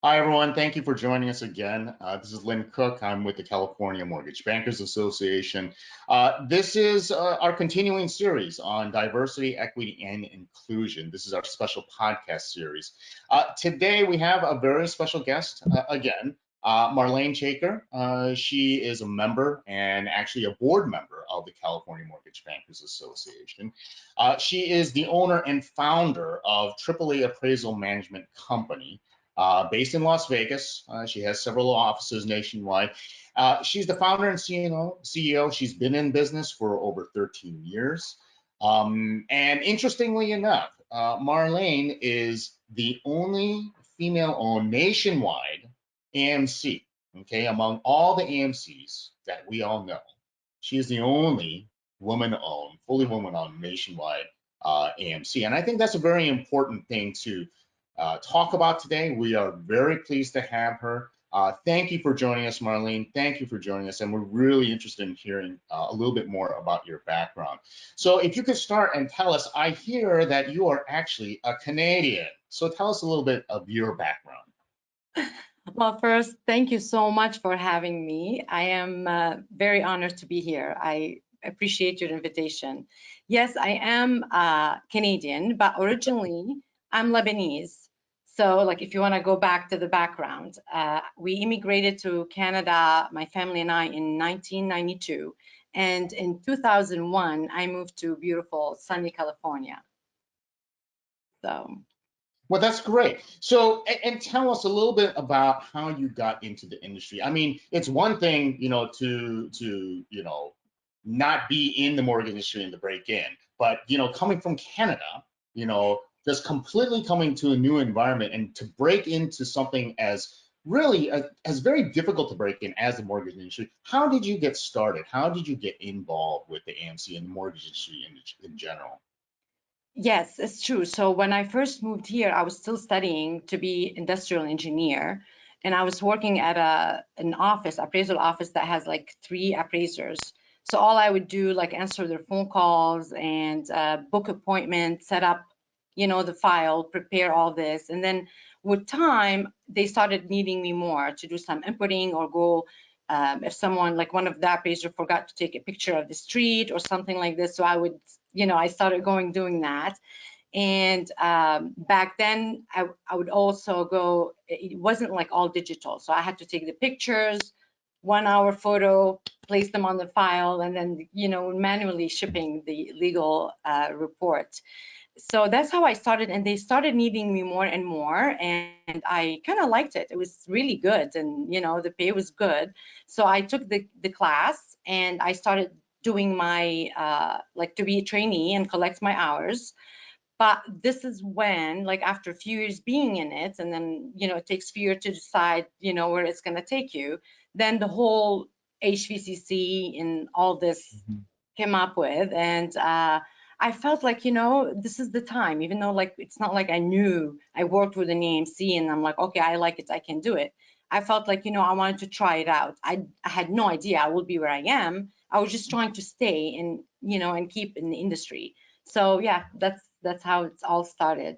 Hi, everyone. Thank you for joining us again. This is Linn Cook. I'm with the California Mortgage Bankers Association. This is our continuing series on diversity, equity, and inclusion. This is our special podcast series. Today, we have a very special guest again, Marlene Chaker. She is a member and actually a board member of the California Mortgage Bankers Association. She is the owner and founder of AAA Appraisal Management Company. Based in Las Vegas. She has several offices nationwide. She's the founder and CEO. She's been in business for over 13 years. And interestingly enough, Marlene is the only female-owned nationwide AMC, okay, among all the AMCs that we all know. She is the only woman-owned, fully woman-owned nationwide AMC. And I think that's a very important thing to talk about today. We are very pleased to have her. Thank you for joining us, Marlene. Thank you for joining us, and we're really interested in hearing a little bit more about your background. So if you could start and tell us, I hear that you are actually a Canadian. So tell us a little bit of your background. Well, first, thank you so much for having me. I am very honored to be here. I appreciate your invitation. Yes, I am Canadian, but originally I'm Lebanese. So, like, if you want to go back to the background, we immigrated to Canada, my family and I, in 1992. And in 2001, I moved to beautiful, sunny California. So. Well, that's great. So, and tell us a little bit about how you got into the industry. I mean, it's one thing, to not be in the mortgage industry and to break in, but coming from Canada, just completely coming to a new environment and to break into something as really as very difficult to break in as the mortgage industry. How did you get started? How did you get involved with the AMC and the mortgage industry in general? Yes, it's true. So when I first moved here, I was still studying to be industrial engineer, and I was working at an office, appraisal office that has like 3 appraisers. So all I would do, like, answer their phone calls and book appointments, set up, the file, prepare all this, and then with time, they started needing me more to do some inputting or go. If someone, like one of the appraisers, forgot to take a picture of the street or something like this, so I would, I started going doing that. And back then, I would also go, it wasn't like all digital. So I had to take the pictures, 1 hour photo, place them on the file, and then, manually shipping the legal report. So that's how I started, and they started needing me more and more, and I kind of liked it. It was really good, and the pay was good. So I took the class, and I started doing my like, to be a trainee and collect my hours. But this is when, like, after a few years being in it, and then it takes fear to decide where it's going to take you, then the whole HVCC and all this Mhm. came up with. And I felt like, this is the time, even though, like, it's not like I knew. I worked with an AMC and I'm like, okay, I like it, I can do it. I felt like, I wanted to try it out. I had no idea I would be where I am. I was just trying to stay and, and keep in the industry. So yeah, that's how it's all started.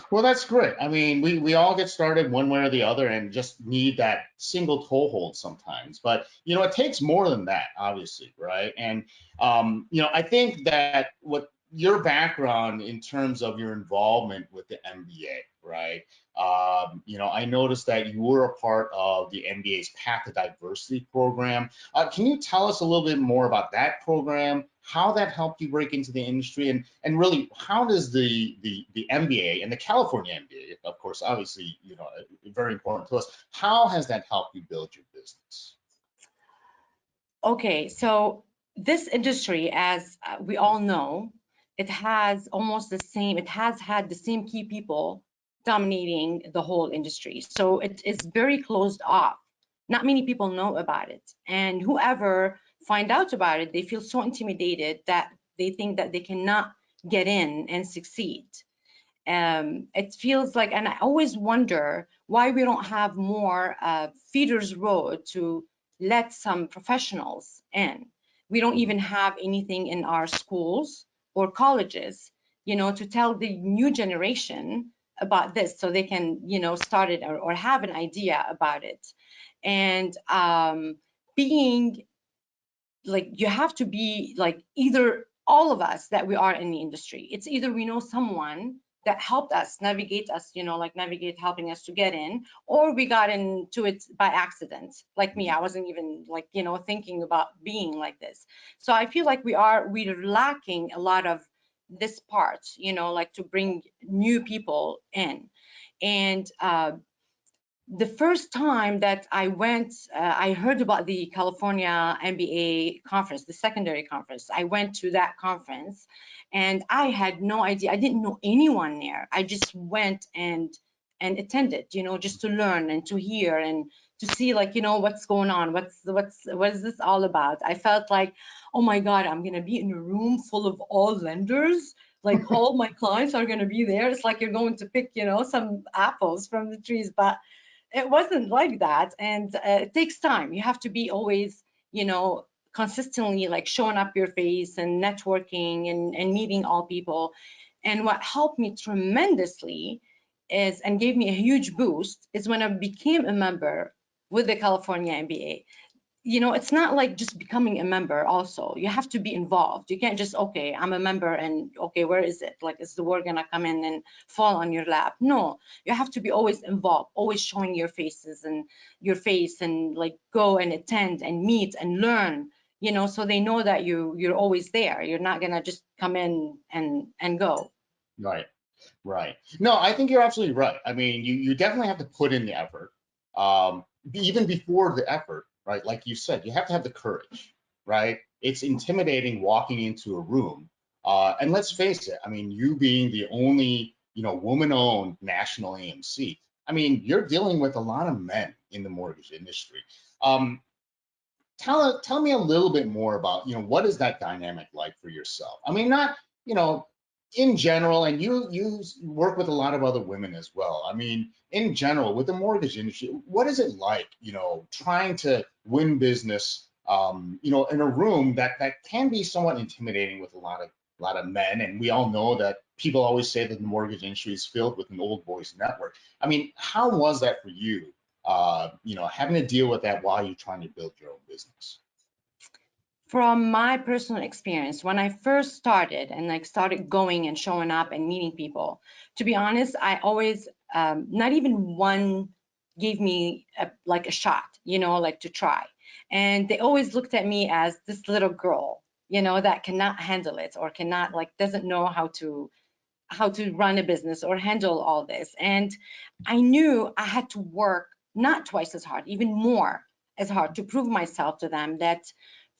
Well, that's great. I mean, we all get started one way or the other and just need that single toehold sometimes. But, it takes more than that, obviously, right? And, I think that what your background in terms of your involvement with the MBA, right? I noticed that you were a part of the MBA's Path to Diversity program. Can you tell us a little bit more about that program, how that helped you break into the industry, and really how does the MBA and the California MBA, of course, obviously, very important to us. How has that helped you build your business? Okay, so this industry, as we all know, it has almost the same, it has had the same key people dominating the whole industry. So it is very closed off. Not many people know about it. And whoever find out about it, they feel so intimidated that they think that they cannot get in and succeed. It feels like, and I always wonder why we don't have more feeders road to let some professionals in. We don't even have anything in our schools or colleges, to tell the new generation about this so they can, start it or have an idea about it. And being like, you have to be like, either all of us that we are in the industry, it's either we know someone that helped us navigate us, like navigate helping us to get in, or we got into it by accident. Like me, I wasn't even like, thinking about being like this. So I feel like we're lacking a lot of this part, like to bring new people in. And the first time that I went, I heard about the California MBA conference, the secondary conference. I went to that conference and I had no idea. I didn't know anyone there. I just went and attended, just to learn and to hear and to see, like, what's going on, what is this all about. I felt like, oh my God, I'm gonna be in a room full of all lenders. Like all my clients are gonna be there. It's like you're going to pick, some apples from the trees, but it wasn't like that. And it takes time. You have to be always, consistently like showing up your face and networking and meeting all people. And what helped me tremendously is, and gave me a huge boost, is when I became a member with the California MBA. It's not like just becoming a member. Also, you have to be involved. You can't just, okay, I'm a member and okay, where is it? Like, is the work gonna come in and fall on your lap? No, you have to be always involved, always showing your faces and your face, and like go and attend and meet and learn, so they know that you're always there. You're not gonna just come in and go. Right. Right. No, I think you're absolutely right. I mean, you definitely have to put in the effort. Even before the effort, right? Like you said, you have to have the courage, right? It's intimidating walking into a room. And let's face it, I mean, you being the only, woman-owned national AMC, I mean, you're dealing with a lot of men in the mortgage industry. Um, tell me a little bit more about, what is that dynamic like for yourself? I mean, not, you know, in general, and you work with a lot of other women as well. I mean, in general, with the mortgage industry, what is it like, trying to win business, in a room that can be somewhat intimidating with a lot of men, and we all know that people always say that the mortgage industry is filled with an old boys network. I mean, how was that for you? Having to deal with that while you're trying to build your own business. From my personal experience, when I first started and like started going and showing up and meeting people, to be honest, I always, not even one gave me like a shot, like to try. And they always looked at me as this little girl, that cannot handle it, or cannot, like, doesn't know how to run a business or handle all this. And I knew I had to work not twice as hard, even more as hard, to prove myself to them that,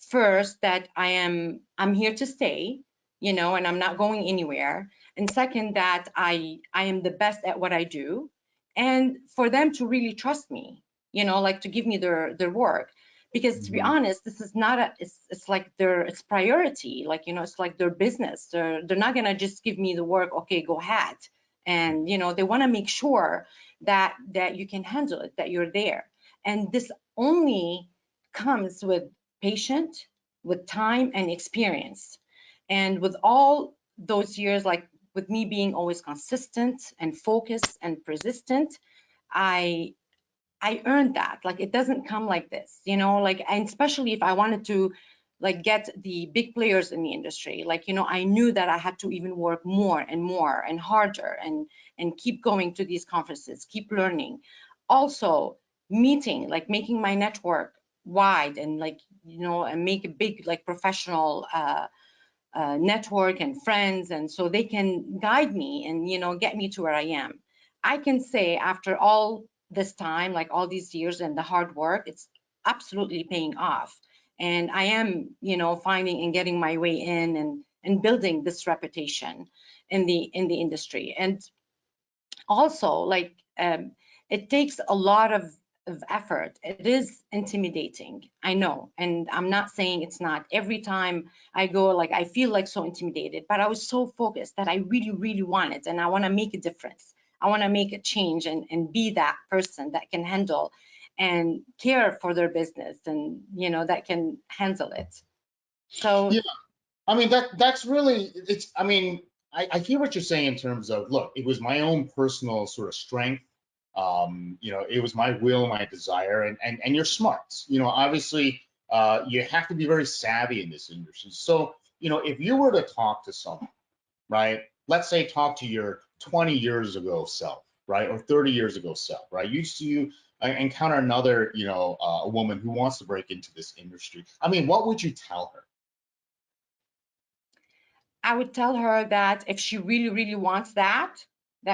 first, that I'm here to stay, and I'm not going anywhere. And second, that I am the best at what I do, and for them to really trust me, like to give me their work. Because to be Mhm. honest, this is not it's like it's priority. Like, it's like their business. They're not gonna just give me the work, okay, go ahead. And they want to make sure that you can handle it, that you're there. And this only comes with patience, with time and experience. And with all those years, like with me being always consistent and focused and persistent, I I earned that. Like, it doesn't come like this, like, and especially if I wanted to like get the big players in the industry, like, I knew that I had to even work more and more and harder, and keep going to these conferences, keep learning. Also, meeting, like making my network wide, and like, and make a big like professional network and friends, and so they can guide me and get me to where I am. I can say, after all this time, like all these years and the hard work, it's absolutely paying off. And I am, finding and getting my way in, and building this reputation in the industry. And also, like, it takes a lot of effort. It is intimidating, I know, and I'm not saying it's not. Every time I go, like, I feel like so intimidated, but I was so focused that I really, really want it, and I want to make a difference. I want to make a change, and be that person that can handle and care for their business, and that can handle it. So Yeah, I mean, that's really, it's, I mean, I hear what you're saying in terms of, look, it was my own personal sort of strength. It was my will, my desire, and you're smart. Obviously, you have to be very savvy in this industry. So, if you were to talk to someone, right? Let's say talk to your 20 years ago self, right? Or 30 years ago self, right? You encounter another, a woman who wants to break into this industry. I mean, what would you tell her? I would tell her that if she really, really wants that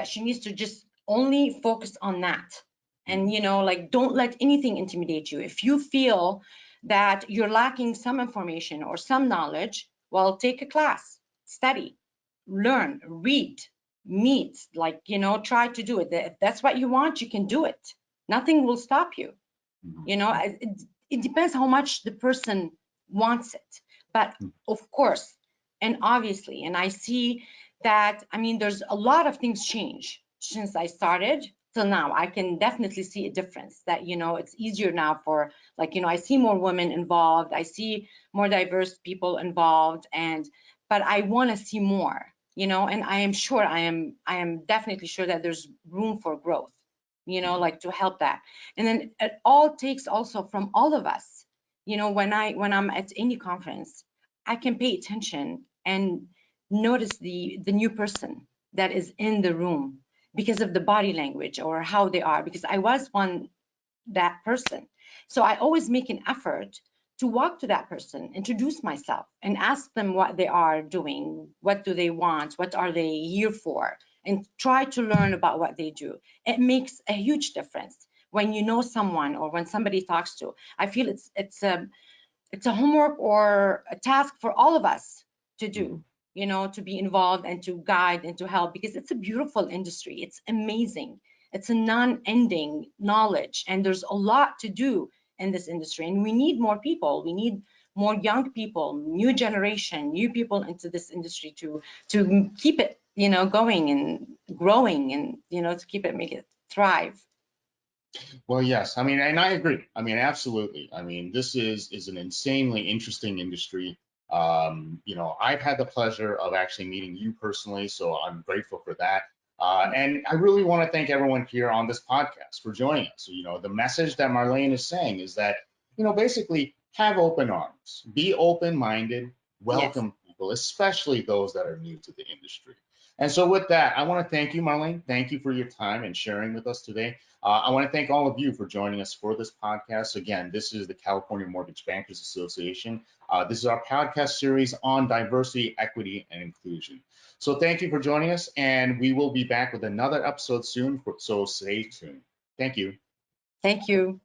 she needs to just only focus on that. And, like, don't let anything intimidate you. If you feel that you're lacking some information or some knowledge, well, take a class, study, learn, read, meet, like, try to do it. If that's what you want, you can do it. Nothing will stop you. It depends how much the person wants it. But of course, and obviously, and I see that, I mean, there's a lot of things change since I started till now. I can definitely see a difference that, it's easier now for, like, I see more women involved, I see more diverse people involved, but I want to see more, and I am sure, I am definitely sure that there's room for growth, like, to help that. And then it all takes also from all of us, when I'm at any conference, I can pay attention and notice the new person that is in the room because of the body language or how they are, because I was one, that person. So I always make an effort to walk to that person, introduce myself, and ask them what they are doing, what do they want, what are they here for, and try to learn about what they do. It makes a huge difference when you know someone or when somebody talks to. I feel it's a homework or a task for all of us to do, to be involved and to guide and to help, because it's a beautiful industry. It's amazing. It's a non-ending knowledge, and there's a lot to do in this industry. And we need more people. We need more young people, new generation, new people into this industry to keep it, going and growing, and to keep it, make it thrive. Well, yes. I mean, and I agree. I mean, absolutely. I mean, this is an insanely interesting industry. I've had the pleasure of actually meeting you personally, so I'm grateful for that. And I really want to thank everyone here on this podcast for joining us. So, the message that Marlene is saying is that, basically have open arms, be open-minded, Yes. welcome people, especially those that are new to the industry. And so with that, I want to thank you, Marlene. Thank you for your time and sharing with us today. I want to thank all of you for joining us for this podcast. Again, this is the California Mortgage Bankers Association. This is our podcast series on diversity, equity, and inclusion. So thank you for joining us, and we will be back with another episode soon, so stay tuned. Thank you. Thank you.